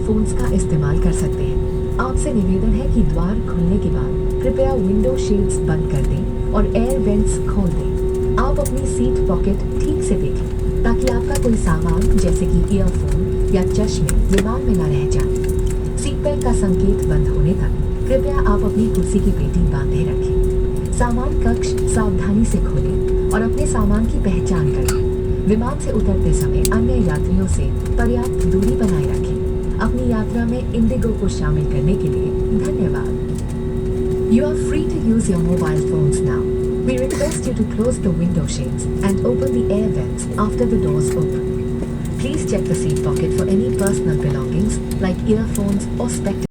Earphones का इस्तेमाल कर सकते हैं। आपसे निवेदन है कि द्वार खुलने के बाद कृपया विंडो शेड्स बंद कर दें और एयर वेंट्स खोल दें। आप अपनी सीट पॉकेट ठीक से देखें ताकि आपका कोई सामान जैसे कि ईयरफोन या चश्मे विमान में न रह जाए। सीट बेल्ट का संकेत बंद होने तक कृपया आप अपनी कुर्सी की पेटी बांधे रखें। सामान कक्ष सावधानी से खोलें और अपने सामान की पहचान करें। विमान से उतरते समय अन्य यात्रियों से पर्याप्त दूरी बनाए रखें। अपनी यात्रा में इंडिगो को शामिल करने के लिए धन्यवाद। You are free to use your mobile phones now. We request you to close the window shades and open the air vents after the doors open. Please check the seat pocket for any personal belongings like earphones or spectacles.